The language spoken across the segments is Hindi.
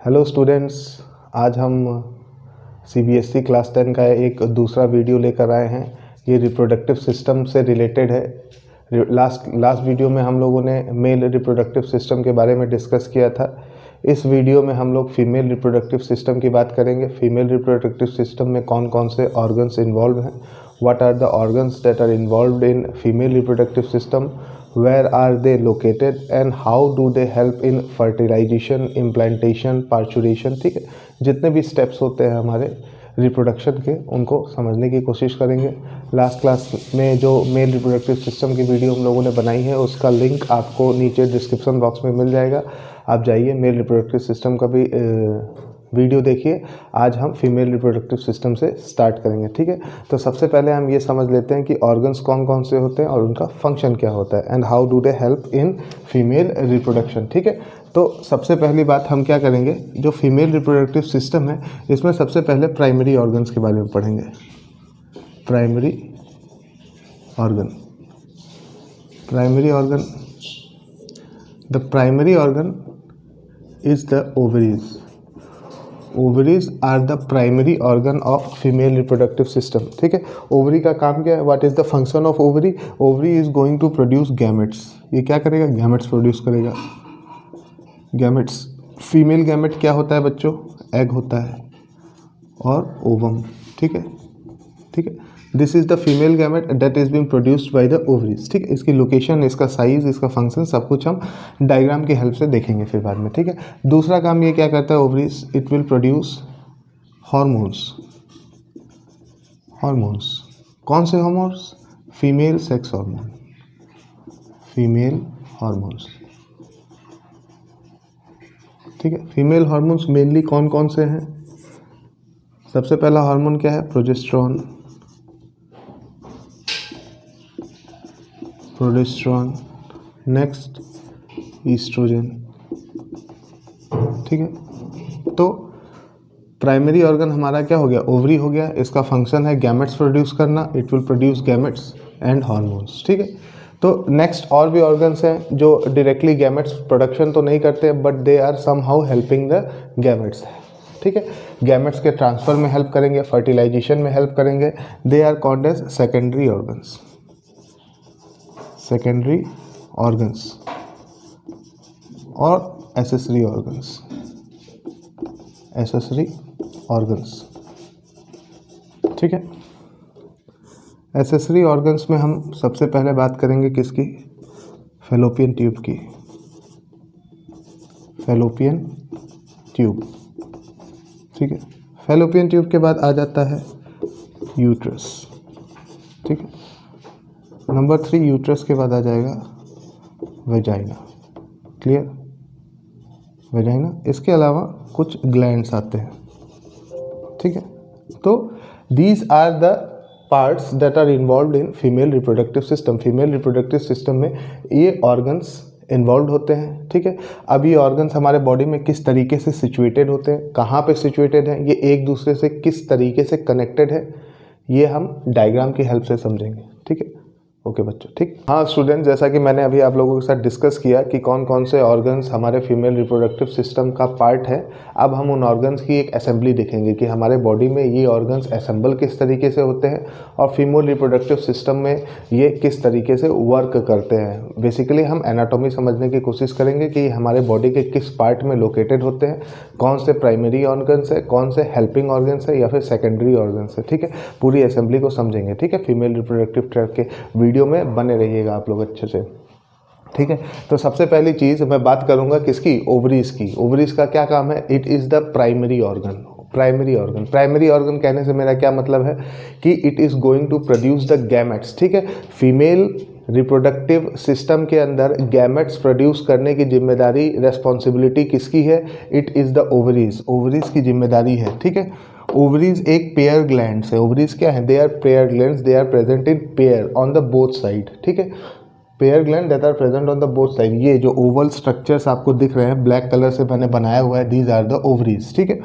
हेलो स्टूडेंट्स, आज हम सीबीएसई क्लास 10 का एक दूसरा वीडियो लेकर आए हैं। ये रिप्रोडक्टिव सिस्टम से रिलेटेड है। लास्ट वीडियो में हम लोगों ने मेल रिप्रोडक्टिव सिस्टम के बारे में डिस्कस किया था। इस वीडियो में हम लोग फीमेल रिप्रोडक्टिव सिस्टम की बात करेंगे। फीमेल रिप्रोडक्टिव सिस्टम में कौन कौन से ऑर्गन्स इन्वॉल्व हैं, what are the organs that are involved in female reproductive system, where are they located and how do they help in fertilization, implantation, parturition। ठीक है, जितने भी स्टेप्स होते हैं हमारे रिप्रोडक्शन के, उनको समझने की कोशिश करेंगे। लास्ट क्लास में जो मेल रिप्रोडक्टिव सिस्टम की वीडियो हम लोगों ने बनाई है, उसका लिंक आपको नीचे डिस्क्रिप्शन बॉक्स में मिल जाएगा। आप जाइए, मेल रिप्रोडक्टिव सिस्टम का भी वीडियो देखिए। आज हम फीमेल रिप्रोडक्टिव सिस्टम से स्टार्ट करेंगे। ठीक है, तो सबसे पहले हम ये समझ लेते हैं कि ऑर्गन्स कौन कौन से होते हैं और उनका फंक्शन क्या होता है, and how do they help in female reproduction. ठीक है, तो सबसे पहली बात हम क्या करेंगे, जो फीमेल रिप्रोडक्टिव सिस्टम है इसमें सबसे पहले प्राइमरी ऑर्गन्स के बारे में पढ़ेंगे। Primary organ, primary organ, the primary organ is the ovaries. Ovaries are the primary organ of female reproductive system. ठीक है, ओवरी का काम क्या है, what is the function of ovary? Ovary is going to produce gametes. ये क्या करेगा? गैमेट्स प्रोड्यूस करेगा। गैमेट्स, फीमेल गैमेट क्या होता है बच्चों? एग होता है और ओवम। ठीक है, ठीक है, this is the female gamete that is being produced by the ovaries. ठीक है, इसकी लोकेशन, इसका साइज, इसका फंक्शन सब कुछ हम डायग्राम की हेल्प से देखेंगे फिर बाद में। ठीक है, दूसरा काम ये क्या करता है ovaries? It will produce hormones. Hormones, कौन से hormones? Female sex hormone, female hormones. ठीक है, फीमेल हार्मोन्स मेनली कौन कौन से हैं? सबसे पहला हार्मोन क्या है? प्रोजेस्टेरॉन। Progesterone, next oestrogen. ठीक है, तो प्राइमरी ऑर्गन हमारा क्या हो गया? ओवरी हो गया। इसका फंक्शन है गैमेट्स प्रोड्यूस करना। It will produce gametes and hormones. ठीक है, तो नेक्स्ट और भी ऑर्गन्स हैं जो डायरेक्टली गैमेट्स प्रोडक्शन तो नहीं करते, but they are somehow helping the gametes. ठीक है, गैमेट्स के ट्रांसफर में हेल्प करेंगे, फर्टिलाइजेशन में हेल्प करेंगे। They are called as secondary organs. Secondary organs और एसेसरी ऑर्गन्स। एसेसरी ऑर्गन्स, ठीक है। एसेसरी ऑर्गन्स में हम सबसे पहले बात करेंगे किसकी? फैलोपियन ट्यूब की। फैलोपियन ट्यूब, ठीक है। फैलोपियन ट्यूब के बाद आ जाता है यूट्रस। ठीक है, नंबर 3 यूट्रस के बाद आ जाएगा वेजाइना। क्लियर? वेजाइना, इसके अलावा कुछ ग्लैंड्स आते हैं। ठीक है, तो these are the parts that are involved in female reproductive system. Female reproductive system में ये ऑर्गन्स इन्वॉल्व होते हैं। ठीक है, अब ये ऑर्गन्स हमारे बॉडी में किस तरीके से सिचुएटेड होते हैं, कहाँ पे सिचुएटेड हैं, ये एक दूसरे से किस तरीके से कनेक्टेड है, ये हम डायग्राम की हेल्प से समझेंगे। ठीक है, ओके बच्चों, ठीक। हाँ स्टूडेंट, जैसा कि मैंने अभी आप लोगों के साथ डिस्कस किया कि कौन कौन से ऑर्गन्स हमारे फीमेल रिप्रोडक्टिव सिस्टम का पार्ट है, अब हम उन ऑर्गन्स की एक असेंबली देखेंगे कि हमारे बॉडी में ये ऑर्गन्स असेंबल किस तरीके से होते हैं और फीमेल रिप्रोडक्टिव सिस्टम में ये किस तरीके से वर्क करते हैं। बेसिकली हम एनाटॉमी समझने की कोशिश करेंगे कि हमारे बॉडी के किस पार्ट में लोकेटेड होते हैं, कौन से प्राइमरी ऑर्गन्स है, कौन से हेल्पिंग ऑर्गन्स है या फिर सेकेंडरी ऑर्गन्स है। ठीक है, पूरी असेंबली को समझेंगे। ठीक है, फीमेल रिप्रोडक्टिव ट्रैक के वीडियो में बने रहिएगा आप लोग अच्छे से। ठीक है, तो सबसे पहली चीज़ मैं बात करूंगा किसकी? ओवरीज की। ओवरीज का क्या काम है? It is the primary organ. Primary organ, primary organ कहने से मेरा क्या मतलब है कि it is going to produce the gametes. ठीक है, फीमेल रिप्रोडक्टिव सिस्टम के अंदर गैमेट्स प्रोड्यूस करने की जिम्मेदारी, रेस्पॉन्सिबिलिटी किसकी है? It is the ovaries. Ovaries की जिम्मेदारी है। ठीक है, ओवरीज एक पेयर ग्लैंड्स है। ओवरीज क्या है? They are pair glands, they are present in pair on the both side. ठीक है, pair gland that are present on the both side. ये जो ओवल स्ट्रक्चर्स आपको दिख रहे हैं, ब्लैक कलर से मैंने बनाया हुआ है, दीज आर द ओवरीज। ठीक है,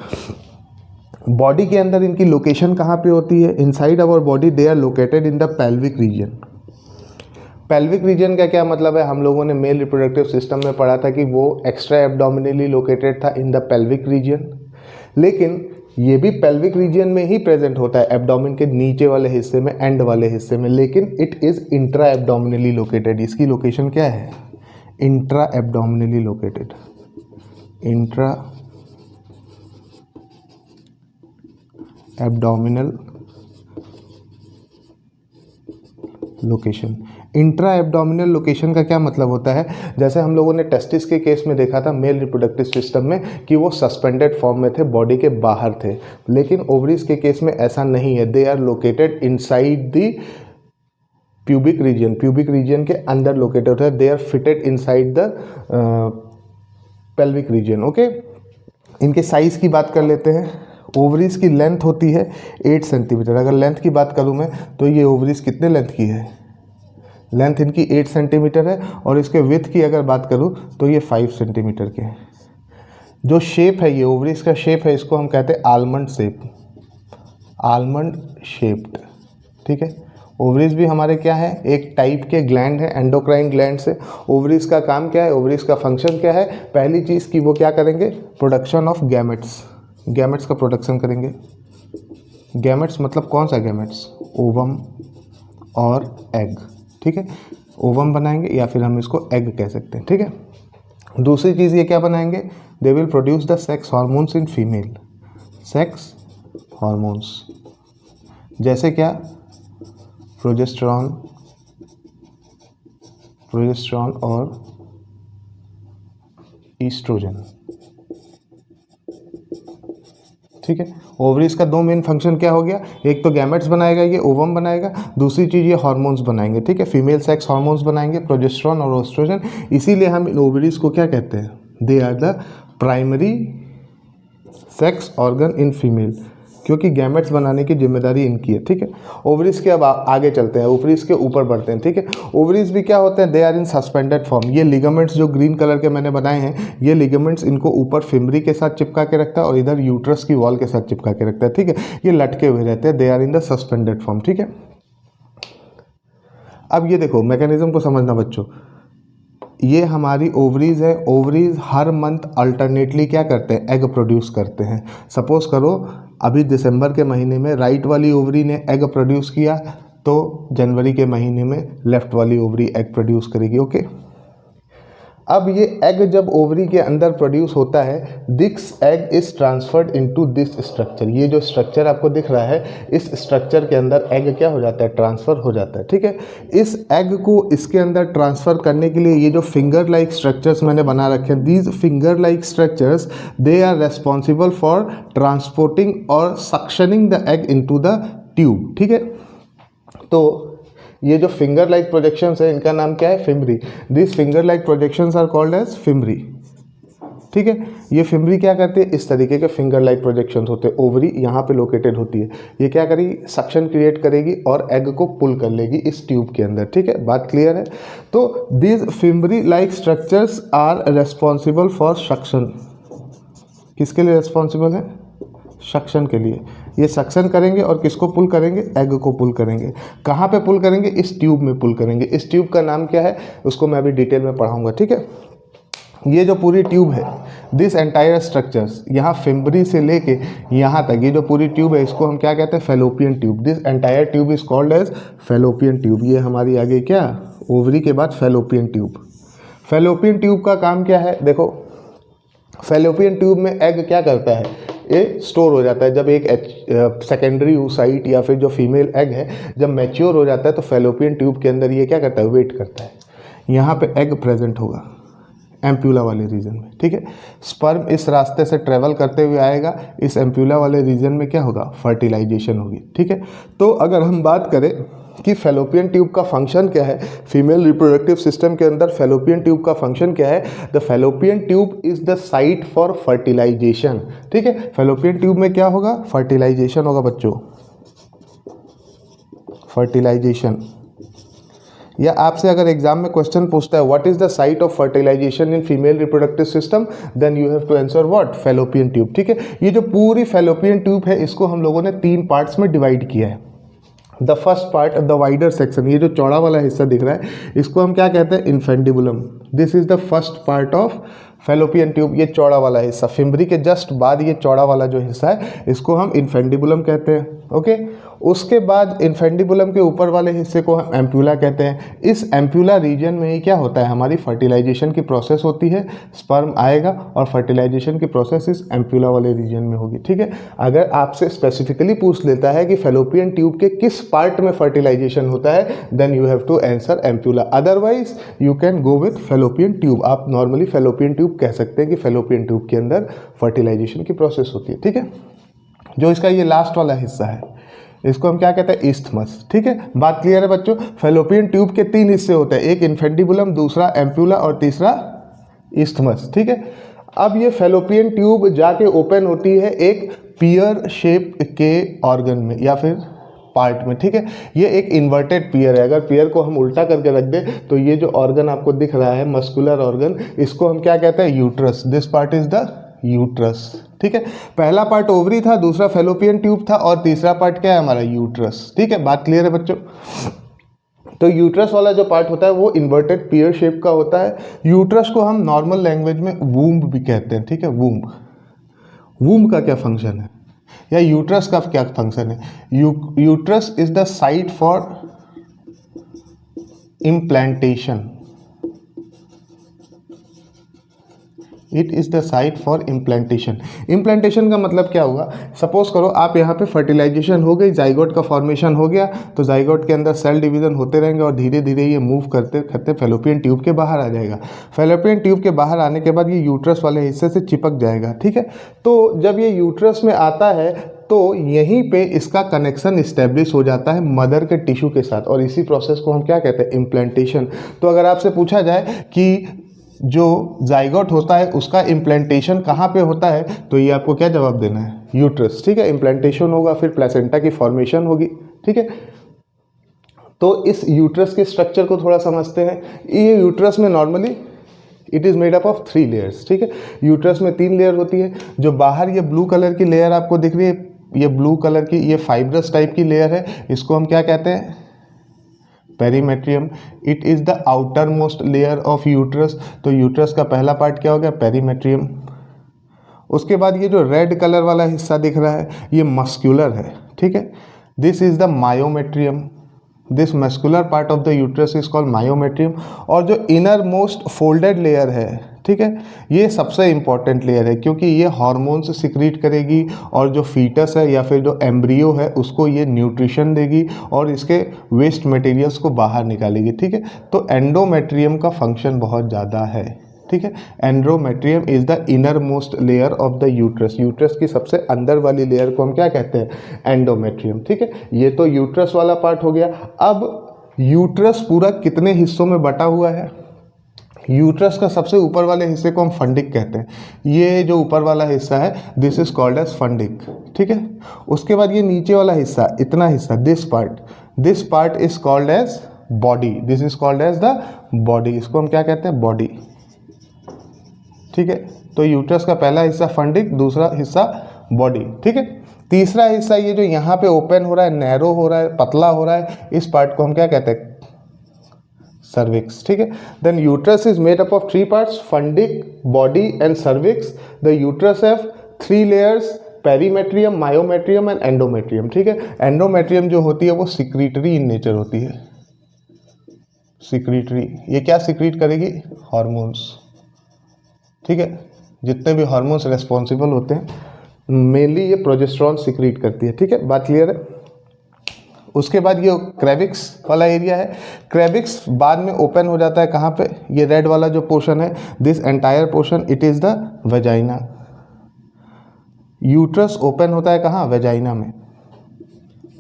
बॉडी के अंदर इनकी लोकेशन कहाँ पे होती है? Inside our body they are located in the pelvic region. Pelvic region का क्या मतलब है, हम लोगों ने मेल रिप्रोडक्टिव सिस्टम में पढ़ा था कि वो एक्स्ट्रा एब्डोमिनली लोकेटेड था इन द पेल्विक रीजन, लेकिन ये भी पेल्विक रीजन में ही प्रेजेंट होता है, एब्डोमिन के नीचे वाले हिस्से में, एंड वाले हिस्से में, लेकिन it is intra abdominally located. इसकी लोकेशन क्या है, intra abdominally located, intra abdominal location. Intra abdominal location का क्या मतलब होता है, जैसे हम लोगों ने टेस्टिस के केस में देखा था मेल रिप्रोडक्टिव सिस्टम में कि वो सस्पेंडेड फॉर्म में थे, बॉडी के बाहर थे, लेकिन ओवरीज के केस में ऐसा नहीं है, they are located inside the pubic region, pubic region के अंदर लोकेटेड होता है, they are fitted inside the pelvic region. Okay, इनके साइज़ की बात कर लेते हैं। ओवरीज की लेंथ होती है 8 सेंटीमीटर। अगर लेंथ की बात करूं मैं तो ये ओवरीज कितने लेंथ की है, लेंथ इनकी 8 सेंटीमीटर है, और इसके विड्थ की अगर बात करूं तो ये 5 सेंटीमीटर के हैं। जो शेप है, ये ओवरीज का शेप है, इसको हम कहते हैं आलमंड शेप, आलमंड शेप्ड। ठीक है, ओवरीज भी हमारे क्या है, एक टाइप के ग्लैंड है, एंडोक्राइन ग्लैंड से। ओवरीज का काम क्या है, ओवरीज का फंक्शन क्या है, पहली चीज़ कि वो क्या करेंगे, प्रोडक्शन ऑफ गैमेट्स, गैमेट्स का प्रोडक्शन करेंगे। गैमेट्स मतलब कौन सा गैमेट्स, ओवम और एग। ठीक है, ओवम बनाएंगे या फिर हम इसको एग कह सकते हैं। ठीक है, दूसरी चीज़ ये क्या बनाएंगे, they will produce the sex hormones in female, sex hormones, जैसे क्या, प्रोजेस्टेरॉन, प्रोजेस्टेरॉन और ईस्ट्रोजन। ठीक है, ओवरीज का दो मेन फंक्शन क्या हो गया, एक तो गैमेट्स बनाएगा, ये ओवम बनाएगा, दूसरी चीज़ ये हार्मोन्स बनाएंगे। ठीक है, फीमेल सेक्स हार्मोन्स बनाएंगे, प्रोजेस्टेरॉन और एस्ट्रोजन। इसीलिए हम इन ओवरीज को क्या कहते हैं, they are the primary sex organ in female, क्योंकि गैमेट्स बनाने की जिम्मेदारी इनकी है। ठीक है, ओवरीज के अब आगे चलते हैं, ओवरीज के ऊपर बढ़ते हैं। ठीक है, ओवरीज भी क्या होते हैं, they are in suspended form. ये लिगामेंट्स जो ग्रीन कलर के मैंने बनाए हैं, ये लिगामेंट्स इनको ऊपर फिमरी के साथ चिपका के रखता है और इधर यूट्रस की वॉल के साथ चिपका के रखता है। ठीक है, ये लटके हुए रहते हैं, they are in the suspended form. ठीक है, अब ये देखो मैकेनिज्म को समझना बच्चों, ये हमारी ओवरीज है, ओवरीज हर मंथ अल्टरनेटली क्या करते हैं, एग प्रोड्यूस करते हैं। सपोज करो अभी दिसंबर के महीने में राइट वाली ओवरी ने एग प्रोड्यूस किया, तो जनवरी के महीने में लेफ्ट वाली ओवरी एग प्रोड्यूस करेगी। ओके, अब ये एग जब ओवरी के अंदर प्रोड्यूस होता है, this egg is transferred into this structure. ये जो स्ट्रक्चर आपको दिख रहा है, इस स्ट्रक्चर के अंदर एग क्या हो जाता है, ट्रांसफ़र हो जाता है। ठीक है, इस एग को इसके अंदर ट्रांसफ़र करने के लिए ये जो फिंगर लाइक स्ट्रक्चर्स मैंने बना रखे हैं, these finger like structures they are responsible for transporting और suctioning the egg into the tube. ठीक है, तो ये जो फिंगर लाइक प्रोजेक्शंस है, इनका नाम क्या है, fimbriae. This finger like projections are called as fimbriae. ठीक है, ये फिमरी क्या करती है, इस तरीके के फिंगर लाइक प्रोजेक्शंस होते हैं। ओवरी यहाँ पे लोकेटेड होती है, ये क्या करेगी, सक्शन क्रिएट करेगी और एग को पुल कर लेगी इस ट्यूब के अंदर। ठीक है, बात क्लियर है। तो this fimbriae like structures are responsible for suction. किसके लिए रेस्पॉन्सिबल है, सक्शन के लिए। ये सक्शन करेंगे और किसको पुल करेंगे, एग को पुल करेंगे। कहाँ पे पुल करेंगे, इस ट्यूब में पुल करेंगे। इस ट्यूब का नाम क्या है, उसको मैं अभी डिटेल में पढ़ाऊंगा। ठीक है, ये जो पूरी ट्यूब है, दिस एंटायर स्ट्रक्चर्स, यहाँ फिम्बरी से लेके यहाँ तक ये जो पूरी ट्यूब है, इसको हम क्या कहते हैं, fallopian tube. This entire tube is called as fallopian tube. ये हमारी आगे क्या, ओवरी के बाद फेलोपियन ट्यूब। फेलोपियन ट्यूब का काम क्या है, देखो फेलोपियन ट्यूब में एग क्या करता है, ये स्टोर हो जाता है। जब एक सेकेंडरी oocyte या फिर जो फीमेल एग है जब मैच्योर हो जाता है, तो फेलोपियन ट्यूब के अंदर ये क्या करता है, वेट करता है। यहाँ पे एग प्रेजेंट होगा एम्प्यूला वाले रीजन में। ठीक है, स्पर्म इस रास्ते से ट्रेवल करते हुए आएगा, इस एम्प्यूला वाले रीजन में क्या होगा, फर्टिलाइजेशन होगी। ठीक है, तो अगर हम बात करें कि फेलोपियन ट्यूब का फंक्शन क्या है, फीमेल रिप्रोडक्टिव सिस्टम के अंदर फेलोपियन ट्यूब का फंक्शन क्या है, the fallopian tube is the site for fertilisation. ठीक है, फेलोपियन ट्यूब में क्या होगा, फर्टिलाइजेशन होगा बच्चों, फर्टिलाइजेशन। या आपसे अगर एग्जाम में क्वेश्चन पूछता है what is the site of fertilisation in female reproductive system, then you have to answer what, fallopian tube. ठीक है, ये जो पूरी फेलोपियन ट्यूब है, इसको हम लोगों ने 3 पार्ट्स में डिवाइड किया है। The first part, the wider section, ये जो चौड़ा वाला हिस्सा दिख रहा है इसको हम क्या कहते हैं, infundibulum. This is the first part of fallopian tube, ये चौड़ा वाला हिस्सा, फिम्बरी के जस्ट बाद ये चौड़ा वाला जो हिस्सा है इसको हम इन्फेंडिबुलम कहते हैं। ओके, उसके बाद इन्फेंडिबुलम के ऊपर वाले हिस्से को हम एम्प्यूला कहते हैं। इस एम्प्यूला रीजन में ही क्या होता है, हमारी फर्टिलाइजेशन की प्रोसेस होती है, स्पर्म आएगा और फर्टिलाइजेशन की प्रोसेस इस एम्प्यूला वाले रीजन में होगी। ठीक है, अगर आपसे स्पेसिफिकली पूछ लेता है कि फैलोपियन ट्यूब के किस पार्ट में फर्टिलाइजेशन होता है, then you have to answer ampulla, otherwise you can go with fallopian tube. आप नॉर्मली फैलोपियन ट्यूब कह सकते हैं कि फैलोपियन ट्यूब के अंदर फर्टिलाइजेशन की प्रोसेस होती है। ठीक है, जो इसका ये लास्ट वाला हिस्सा है इसको हम क्या कहते हैं, इस्थमस। ठीक है, बात क्लियर है बच्चों। फैलोपियन ट्यूब के 3 हिस्से होते हैं, एक इन्फेंडिबुलम, दूसरा एम्प्यूला और तीसरा इस्थमस। ठीक है, अब ये फैलोपियन ट्यूब जाके ओपन होती है एक पियर शेप के ऑर्गन में या फिर पार्ट में। ठीक है, ये एक इन्वर्टेड पियर है, अगर पियर को हम उल्टा करके रख दें तो ये जो ऑर्गन आपको दिख रहा है मस्कुलर ऑर्गन, इसको हम क्या कहते हैं, uterus. This part is the uterus. ठीक है, पहला पार्ट ओवरी था, दूसरा फैलोपियन ट्यूब था और तीसरा पार्ट क्या है हमारा, यूट्रस। ठीक है, बात क्लियर है बच्चों। तो यूट्रस वाला जो पार्ट होता है वो इन्वर्टेड पियर शेप का होता है। यूट्रस को हम नॉर्मल लैंग्वेज में वूम्ब भी कहते हैं। ठीक है, वूम्ब, वूम्ब का क्या फंक्शन है या यूट्रस का क्या फंक्शन है, uterus is the site for implantation, it is the site for implantation. Implantation का मतलब क्या हुआ, सपोज करो आप यहाँ पे फर्टिलाइजेशन हो गई, जाइगोट का फॉर्मेशन हो गया, तो जाइगोट के अंदर सेल डिवीजन होते रहेंगे और धीरे धीरे ये मूव करते करते फैलोपियन ट्यूब के बाहर आ जाएगा। फैलोपियन ट्यूब के बाहर आने के बाद ये यूट्रस वाले हिस्से से चिपक जाएगा। ठीक है, तो जब ये यूट्रस में आता है तो यहीं पे इसका कनेक्शन इस्टेब्लिश हो जाता है मदर के टिश्यू के साथ, और इसी प्रोसेस को हम क्या कहते हैं, इम्प्लांटेशन। तो अगर आपसे पूछा जाए कि जो जाइगोट होता है उसका इम्प्लांटेशन कहाँ पे होता है, तो ये आपको क्या जवाब देना है, यूट्रस। ठीक है, इम्प्लांटेशन होगा, फिर प्लेसेंटा की फॉर्मेशन होगी। ठीक है, तो इस यूट्रस के स्ट्रक्चर को थोड़ा समझते हैं। ये यूट्रस में normally it is made up of 3 layers. ठीक है, यूट्रस में 3 लेयर होती है। जो बाहर ये ब्लू कलर की लेयर आपको दिख रही है, ये ब्लू कलर की ये फाइब्रस टाइप की लेयर है, इसको हम क्या कहते हैं, perimetrium. It is the outer most layer of uterus. तो यूट्रस का पहला पार्ट क्या हो गया, पेरीमेट्रियम। उसके बाद ये जो रेड कलर वाला हिस्सा दिख रहा है ये मस्कुलर है। ठीक है, this is the myometrium. This muscular part of the uterus is called myometrium. और जो इनर मोस्ट फोल्डेड लेयर है, ठीक है, ये सबसे इंपॉर्टेंट लेयर है क्योंकि ये हार्मोन्स सिक्रीट करेगी और जो फीटस है या फिर जो एम्ब्रियो है उसको ये न्यूट्रिशन देगी और इसके वेस्ट मटेरियल्स को बाहर निकालेगी। ठीक है, तो एंडोमेट्रियम का फंक्शन बहुत ज़्यादा है। ठीक है, endometrium is the inner most layer of the uterus. Uterus की सबसे अंदर वाली लेयर को हम क्या कहते हैं, एंडोमेट्रियम। ठीक है, ये तो यूट्रस वाला पार्ट हो गया। अब यूट्रस पूरा कितने हिस्सों में बटा हुआ है, यूट्रस का सबसे ऊपर वाले हिस्से को हम फंडिक कहते हैं। ये जो ऊपर वाला हिस्सा है this is called as fundic. ठीक है, उसके बाद ये नीचे वाला हिस्सा, इतना हिस्सा, this part is called as body. This is called as the body. इसको हम क्या कहते हैं, बॉडी। ठीक है, तो यूट्रस का पहला हिस्सा फंडिक, दूसरा हिस्सा बॉडी। ठीक है, तीसरा हिस्सा ये जो यहाँ पे ओपन हो रहा है, नैरो हो रहा है, पतला हो रहा है, इस पार्ट को हम क्या कहते हैं, सर्विक्स। ठीक है, then uterus is made up of 3 parts, fundic, body and cervix. The uterus have 3 layers, perimetrium, myometrium and endometrium. ठीक है, एंडोमेट्रियम जो होती है वो सिक्रीटरी इन नेचर होती है। सिक्रीटरी, ये क्या सिक्रीट करेगी, हार्मोन्स। ठीक है, जितने भी हार्मोन्स रेस्पॉन्सिबल होते हैं मेनली ये प्रोजेस्टेरॉन सिक्रीट करती है। ठीक है, बात क्लियर है। उसके बाद ये क्रेविक्स वाला एरिया है। क्रेविक्स बाद में ओपन हो जाता है कहाँ पे, ये रेड वाला जो पोर्शन है, this entire portion it is the vagina. Uterus open होता है कहाँ, वेजाइना में।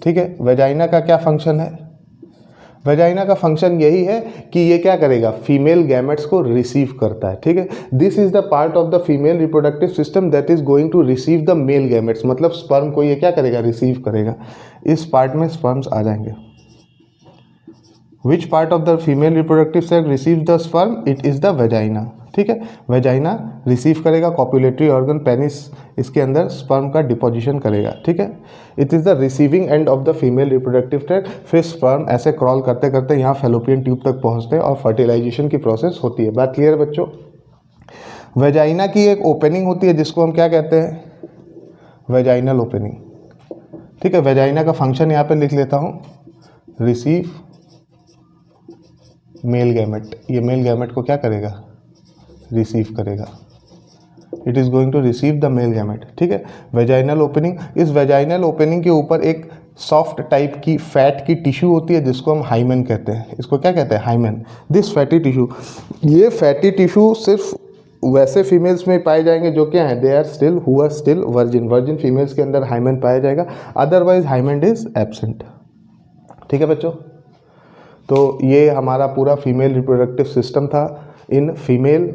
ठीक है, वेजाइना का क्या फंक्शन है, वेजाइना का फंक्शन यही है कि ये क्या करेगा, फीमेल गैमेट्स को रिसीव करता है। ठीक है, this is the part of the female reproductive system that is going to receive the male gametes, मतलब स्पर्म को ये क्या करेगा, रिसीव करेगा। इस पार्ट में स्पर्म्स आ जाएंगे। Which part of the female reproductive cell receive the sperm, it is the vagina. ठीक है, वेजाइना रिसीव करेगा, कॉपुलेटरी ऑर्गन पेनिस इसके अंदर स्पर्म का डिपोजिशन करेगा, ठीक है। It is the receiving end of the female reproductive tract. फिर स्पर्म ऐसे क्रॉल करते करते यहाँ फैलोपियन ट्यूब तक पहुँचते हैं और फर्टिलाइजेशन की प्रोसेस होती है। बात क्लियर बच्चों। वेजाइना की एक ओपनिंग होती है जिसको हम क्या कहते हैं, वेजाइनल ओपनिंग, ठीक है। वेजाइना का फंक्शन यहाँ पे लिख लेता हूँ, रिसीव मेल गैमेट। ये मेल गैमेट को क्या करेगा, रिसीव करेगा। It is going to receive the male gamete, ठीक है। वेजाइनल ओपनिंग, इस वेजाइनल ओपनिंग के ऊपर एक सॉफ्ट टाइप की फैट की टिश्यू होती है जिसको हम हाइमेन कहते हैं। इसको क्या कहते हैं, हाइमेन। दिस फैटी टिश्यू, ये फैटी टिश्यू सिर्फ वैसे फीमेल्स में पाए जाएंगे जो क्या है, they are still who are still virgin. Virgin females के अंदर हाइमेन पाया जाएगा, अदरवाइज हाइमेन इज एब्सेंट, ठीक है बच्चों। तो ये हमारा पूरा फीमेल रिप्रोडक्टिव सिस्टम था। In female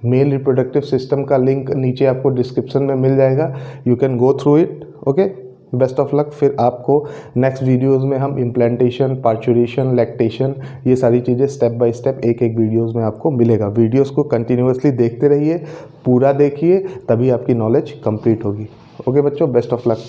male reproductive system का लिंक नीचे आपको डिस्क्रिप्शन में मिल जाएगा, you can go through it, okay. Best of luck. फिर आपको नेक्स्ट वीडियोस में हम इम्प्लांटेशन, पार्चुरेशन, लैक्टेशन, ये सारी चीज़ें स्टेप बाय स्टेप एक एक वीडियोस में आपको मिलेगा। वीडियोस को कंटिन्यूअसली देखते रहिए, पूरा देखिए, तभी आपकी नॉलेज कंप्लीट होगी। ओके बच्चों, बेस्ट ऑफ लक।